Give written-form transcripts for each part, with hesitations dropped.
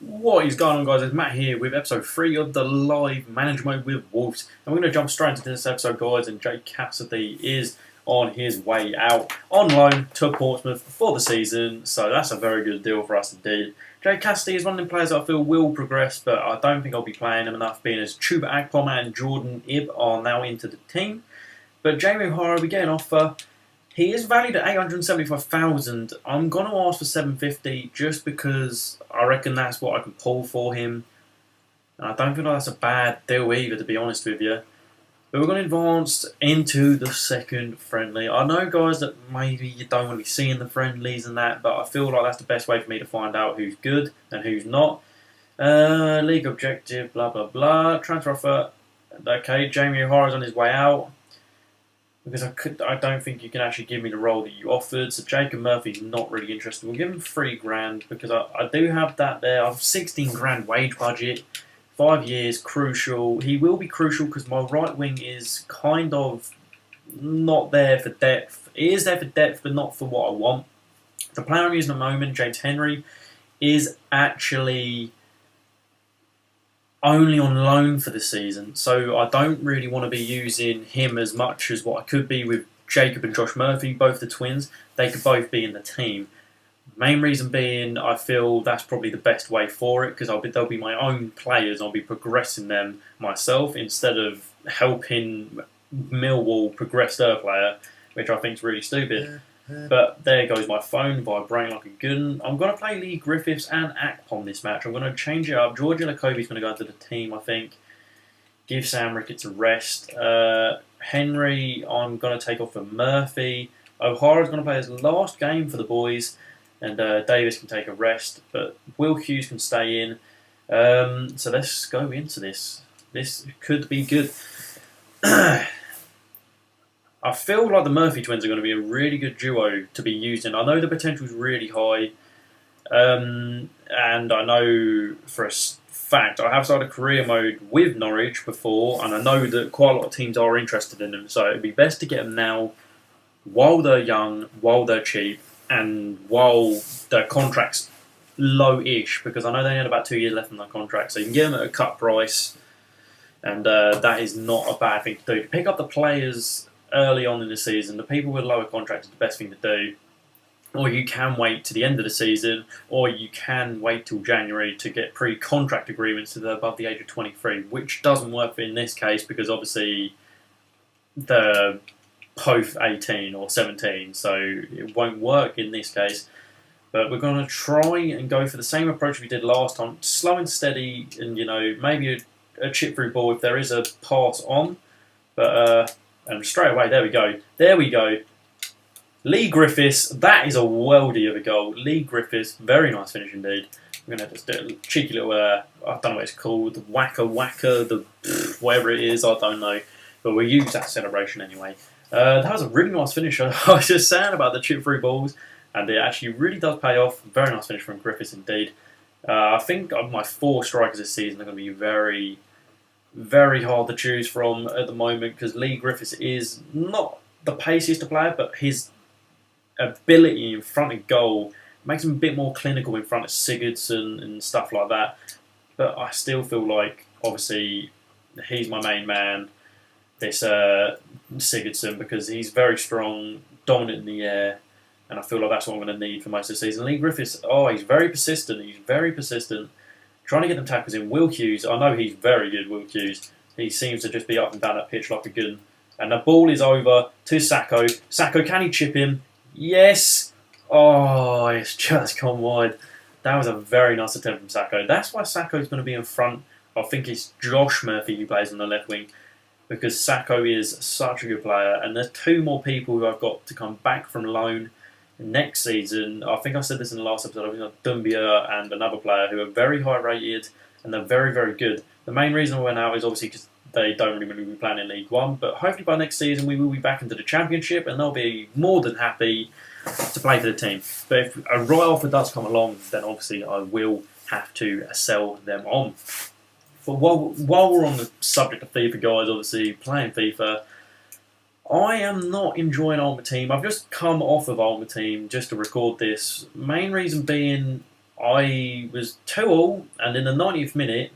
What is going on, guys? It's Matt here with episode 3 of the live manage mode with Wolves. And we're going to jump straight into this episode, guys. And Jake Cassidy is on his way out on loan to Portsmouth for the season. So that's a very good deal for us indeed. Jake Cassidy is one of the players I feel will progress, but I don't think I'll be playing him enough, being as Chuba Akpom and Jordan Ibb are now into the team. But Jamie O'Hara, we get an offer. He is valued at 875,000. I'm going to ask for 750 just because I reckon that's what I can pull for him. And I don't feel like that's a bad deal either, to be honest with you. But we're going to advance into the second friendly. I know, guys, that maybe you don't want to be seeing the friendlies and that, but I feel like that's the best way for me to find out who's good and who's not. League objective, blah, blah, blah. Transfer offer. Okay, Jamie O'Hara's on his way out. Because I don't think you can actually give me the role that you offered. So Jacob Murphy's not really interested. We'll give him $3,000 because I do have that there. I have $16,000 wage budget, 5 years, crucial. He will be crucial because my right wing is kind of not there for depth. It is there for depth, but not for what I want. The player I'm using at the moment, James Henry, is actually only on loan for the season, so I don't really want to be using him as much as what I could be with Jacob and Josh Murphy, both the twins. They could both be in the team. Main reason being, I feel that's probably the best way for it because they'll be my own players. I'll be progressing them myself instead of helping Millwall progress their player, which I think is really stupid. But there goes my phone vibrating like a gun. I'm going to play Lee Griffiths and Akpom this match. I'm going to change it up. Georgia Lakovi's going to go into the team, I think. Give Sam Ricketts a rest. Henry, I'm going to take off for Murphy. O'Hara's going to play his last game for the boys. And Davis can take a rest. But Will Hughes can stay in. So let's go into this. This could be good. I feel like the Murphy twins are going to be a really good duo to be using. I know the potential is really high, and I know for a fact I have started career mode with Norwich before, and I know that quite a lot of teams are interested in them. So it'd be best to get them now, while they're young, while they're cheap, and while their contract's low-ish, because I know they had about 2 years left on their contract. So you can get them at a cut price, and that is not a bad thing to do. Pick up the players early on in the season. The people with lower contracts is the best thing to do. Or you can wait to the end of the season, or you can wait till January to get pre-contract agreements to the above the age of 23, which doesn't work in this case because obviously they're both 18 or 17, so it won't work in this case. But we're going to try and go for the same approach we did last time, slow and steady, and maybe a chip through ball if there is a pass on. But and straight away, there we go. There we go. Lee Griffiths, that is a worldie of a goal. Lee Griffiths, very nice finish indeed. We're going to just do a cheeky little, I don't know what it's called, whacker, whatever it is, I don't know. But we'll use that celebration anyway. That was a really nice finish. I was just saying about the chip through balls, and it actually really does pay off. Very nice finish from Griffiths indeed. I think my 4 strikers this season are going to be very, very hard to choose from at the moment because Lee Griffiths is not the paciest player, but his ability in front of goal makes him a bit more clinical in front of Sigurdsson and stuff like that. But I still feel like, obviously, he's my main man, this Sigurdsson, because he's very strong, dominant in the air, and I feel like that's what I'm going to need for most of the season. Lee Griffiths, he's very persistent. He's very persistent. Trying to get them tackles in. Will Hughes, I know he's very good, Will Hughes. He seems to just be up and down that pitch like a gun. And the ball is over to Sacco. Sacco, can he chip him? Yes! Oh, it's just gone wide. That was a very nice attempt from Sacco. That's why Sacco's going to be in front. I think it's Josh Murphy who plays on the left wing. Because Sacco is such a good player. And there's 2 more people who I've got to come back from loan next season. I think I said this in the last episode. I think Dumbia and another player who are very high rated and they're very, very good. The main reason I went out is obviously because they don't really be playing in League One, but hopefully by next season we will be back into the Championship and they'll be more than happy to play for the team. But if a right offer does come along, then obviously I will have to sell them on. But while we're on the subject of FIFA, guys, obviously playing FIFA, I am not enjoying Ultimate Team. I've just come off of Ultimate Team just to record this. Main reason being I was 2-2, and in the 90th minute,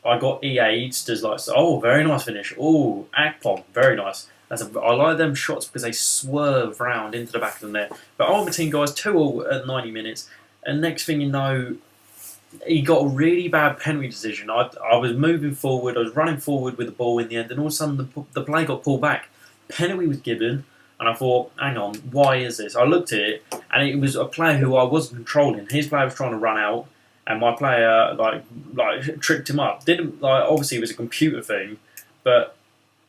I got EA'd as like, oh, very nice finish. Oh, Akpom, very nice. I like them shots because they swerve round into the back of the net. But our team guys, 2-2 at 90 minutes, and next thing you know, he got a really bad penalty decision. I was moving forward, I was running forward with the ball in the end, and all of a sudden the play got pulled back. Penalty was given, and I thought, hang on, why is this? I looked at it, and it was a player who I wasn't controlling. His player was trying to run out, and my player like tricked him up. Didn't like obviously it was a computer thing, but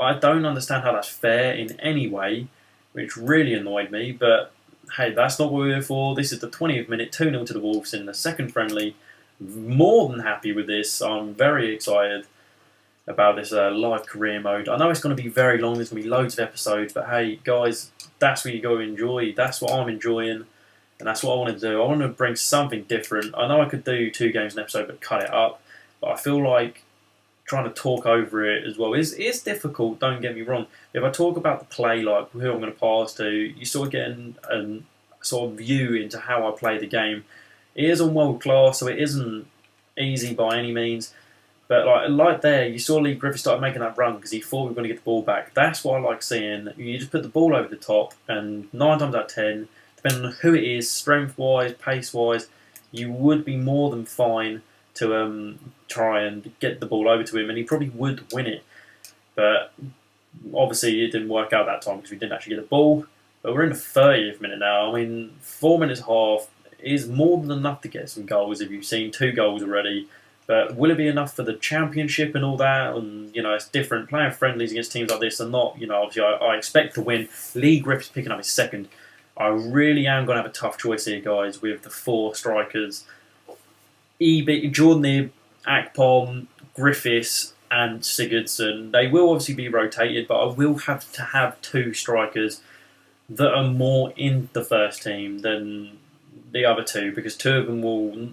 I don't understand how that's fair in any way, which really annoyed me. But hey, that's not what we're here for. This is the 20th minute, 2-0 to the Wolves in the second friendly. More than happy with this. I'm very excited about this live career mode. I know it's going to be very long. There's going to be loads of episodes, but hey, guys, that's what you got to enjoy. That's what I'm enjoying, and that's what I want to do. I want to bring something different. I know I could do 2 games an episode, but cut it up. But I feel like trying to talk over it as well is difficult. Don't get me wrong. If I talk about the play, like who I'm going to pass to, you sort of get a sort of view into how I play the game. It is on world class, so it isn't easy by any means. But like there, you saw Lee Griffith started making that run because he thought we were going to get the ball back. That's what I like seeing. You just put the ball over the top, and 9 times out of 10, depending on who it is, strength-wise, pace-wise, you would be more than fine to try and get the ball over to him, and he probably would win it. But obviously it didn't work out that time because we didn't actually get the ball. But we're in the 30th minute now. I mean, 4 minutes half is more than enough to get some goals if you've seen 2 goals already. But will it be enough for the championship and all that? And, you know, it's different. Playing friendlies against teams like this are not, you know, obviously I expect to win. Lee Griffiths picking up his second. I really am going to have a tough choice here, guys, with the 4 strikers. Jordan Ibb, Akpom, Griffiths and Sigurdsson. They will obviously be rotated, but I will have to have 2 strikers that are more in the first team than the other 2, because 2 of them will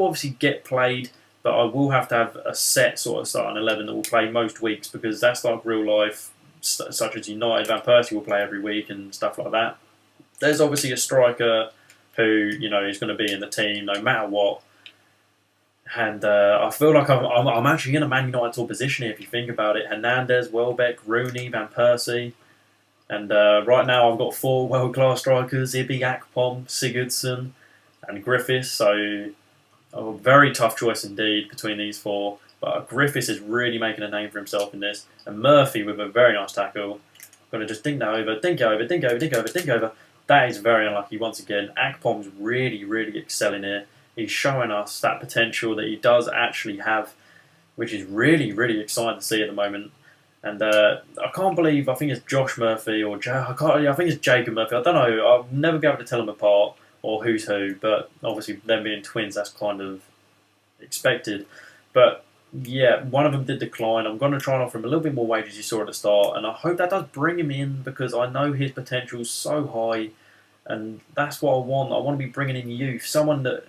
obviously get played, but I will have to have a set sort of starting 11 that will play most weeks, because that's like real life, such as United. Van Persie will play every week and stuff like that. There's obviously a striker who, you know, is going to be in the team no matter what. And I feel like I'm actually in a Man United sort of position here if you think about it. Hernandez, Welbeck, Rooney, Van Persie. And right now I've got 4 world-class strikers, Ibby, Akpom, Sigurdsson and Griffiths. So a very tough choice indeed between these 4. But Griffiths is really making a name for himself in this. And Murphy with a very nice tackle. Going to just dink that over, dink over, dink over, dink over, dink over. That is very unlucky once again. Akpom's really, really excelling here. He's showing us that potential that he does actually have, which is really, really exciting to see at the moment. And I can't believe, I think it's Josh Murphy or I think it's Jacob Murphy. I don't know. I'll never be able to tell them apart or who's who. But obviously, them being twins, that's kind of expected. But yeah, one of them did decline. I'm going to try and offer him a little bit more wages you saw at the start. And I hope that does bring him in, because I know his potential is so high. And that's what I want. I want to be bringing in youth. Someone that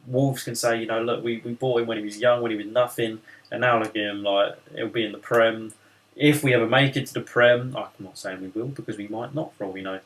Wolves can say, you know, look, we bought him when he was young, when he was nothing, and now look at him, like, he'll be in the Prem. If we ever make it to the Prem, I'm not saying we will, because we might not, for all we know.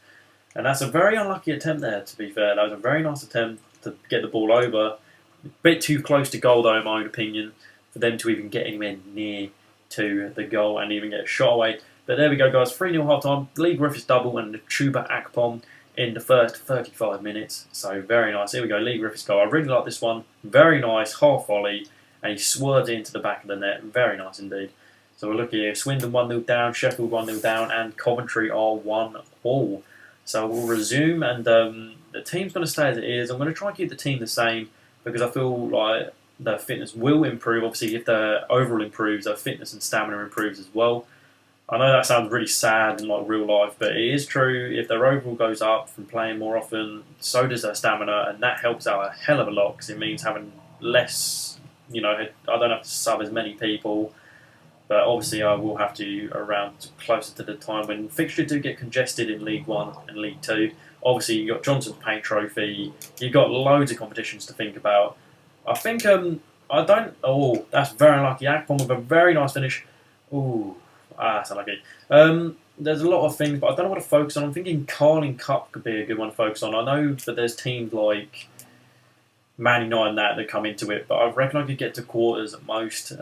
And that's a very unlucky attempt there, to be fair. That was a very nice attempt to get the ball over. A bit too close to goal, though, in my own opinion, for them to even get anywhere near to the goal and even get a shot away. But there we go, guys. 3-0 half-time. Lee Griffiths double and the Chuba Akpom in the first 35 minutes. So very nice. Here we go, Lee Griffiths goal. I really like this one. Very nice, half volley, and he swerved into the back of the net. Very nice indeed. So we're looking here. Swindon 1-0 down, Sheffield 1-0 down, and Coventry are 1-all. So we'll resume, and the team's going to stay as it is. I'm going to try and keep the team the same, because I feel like their fitness will improve. Obviously, if their overall improves, their fitness and stamina improves as well. I know that sounds really sad in like real life, but it is true. If their overall goes up from playing more often, so does their stamina, and that helps out a hell of a lot, because it means having less, you know, I don't have to sub as many people, but obviously I will have to around closer to the time when fixtures do get congested in League 1 and League 2. Obviously you've got Johnson's Paint Trophy, you've got loads of competitions to think about. I think, that's very unlucky. Akpom with a very nice finish. Ooh. That's unlucky. There's a lot of things, but I don't know what to focus on. I'm thinking Carling Cup could be a good one to focus on. I know that there's teams like Man United and that come into it, but I reckon I could get to quarters at most.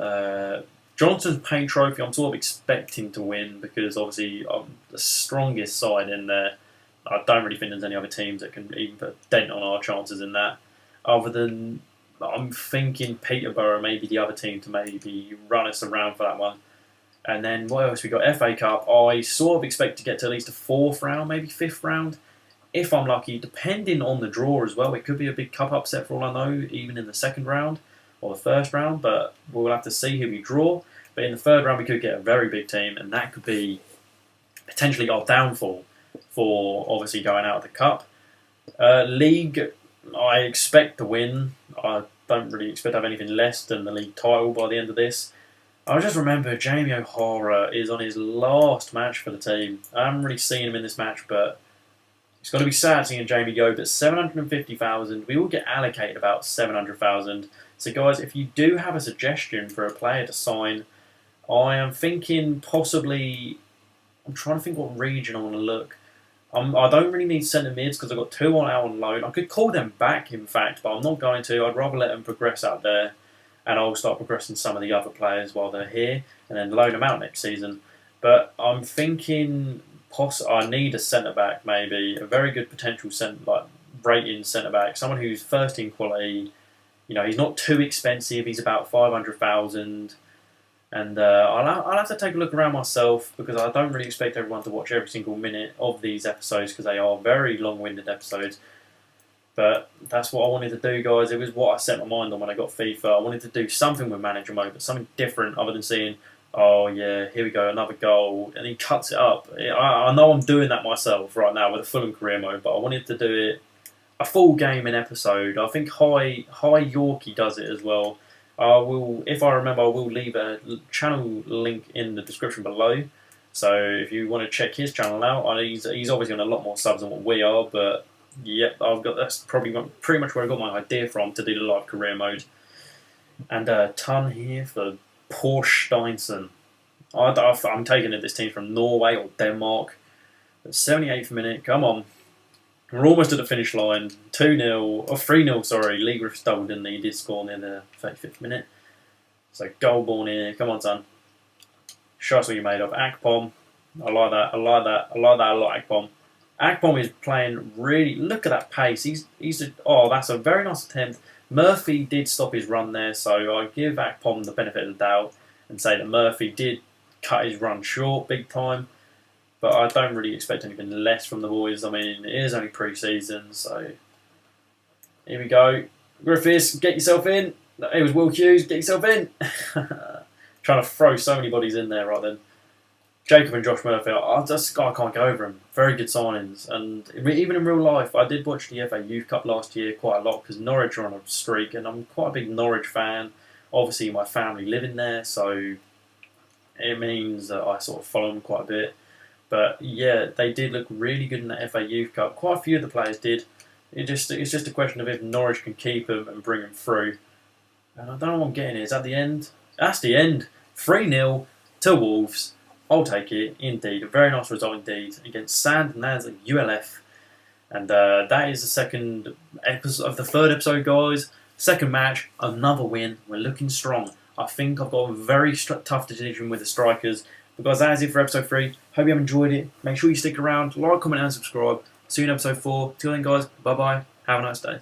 Johnson's Paint Trophy, I'm sort of expecting to win because obviously I'm the strongest side in there. I don't really think there's any other teams that can even put a dent on our chances in that. Other than, I'm thinking Peterborough may be the other team to maybe run us around for that one. And then what else we got? FA Cup. I sort of expect to get to at least a fourth round, maybe fifth round. If I'm lucky, depending on the draw as well, it could be a big cup upset for all I know, even in the second round or the first round. But we'll have to see who we draw. But in the third round, we could get a very big team, and that could be potentially our downfall for obviously going out of the cup. League, I expect to win. I don't really expect to have anything less than the league title by the end of this. I just remember Jamie O'Hara is on his last match for the team. I haven't really seen him in this match, but it's going to be sad seeing Jamie go. But 750,000, we will get allocated about 700,000. So guys, if you do have a suggestion for a player to sign, I am thinking possibly. I'm trying to think what region I want to look. I don't really need centre mids because I've got 2 out on loan. I could call them back, in fact, but I'm not going to. I'd rather let them progress out there, and I'll start progressing some of the other players while they're here, and then loan them out next season. But I'm thinking I need a centre back, maybe a very good potential rating centre back, someone who's first team quality. You know, he's not too expensive. He's about 500,000. And I'll have to take a look around myself because I don't really expect everyone to watch every single minute of these episodes because they are very long-winded episodes. But that's what I wanted to do, guys. It was what I set my mind on when I got FIFA. I wanted to do something with manager mode, but something different other than seeing, oh yeah, here we go, another goal, and he cuts it up. I know I'm doing that myself right now with the Fulham career mode, but I wanted to do it a full game in episode. I think High Yorkie does it as well. If I remember, I will leave a channel link in the description below. So if you want to check his channel out, he's obviously on a lot more subs than what we are. But yep, that's probably pretty much where I got my idea from to do the live career mode. And a ton here for Porsche Steinson. I'm taking it this team from Norway or Denmark. At 78th minute, come on. We're almost at the finish line. 2-0, or 3-0, sorry. Lee Griffiths doubled, didn't he? He did score near the 35th minute. So, goal born here. Come on, son. Show us what you're made of. Akpom. I like that. I like that a lot, Akpom. Akpom is playing really... Look at that pace. That's a very nice attempt. Murphy did stop his run there, so I give Akpom the benefit of the doubt and say that Murphy did cut his run short big time. But I don't really expect anything less from the boys. I mean, it is only pre-season, so here we go. Griffiths, get yourself in. It was Will Hughes, get yourself in. Trying to throw so many bodies in there right then. Jacob and Josh Murphy, I can't get over them. Very good signings. And even in real life, I did watch the FA Youth Cup last year quite a lot because Norwich are on a streak, and I'm quite a big Norwich fan. Obviously, my family live in there, so it means that I sort of follow them quite a bit. But yeah, they did look really good in the FA Youth Cup. Quite a few of the players did. It's just a question of if Norwich can keep them and bring them through. And I don't know what I'm getting here. Is that the end? That's the end. 3-0 to Wolves. I'll take it, indeed. A very nice result indeed against Sand Naz at ULF. And that is the second episode of the third episode, guys. Second match, another win. We're looking strong. I think I've got a very tough decision with the strikers. But guys, that is it for episode 3. Hope you have enjoyed it. Make sure you stick around, like, comment and subscribe. See you in episode 4. Till then guys, bye bye. Have a nice day.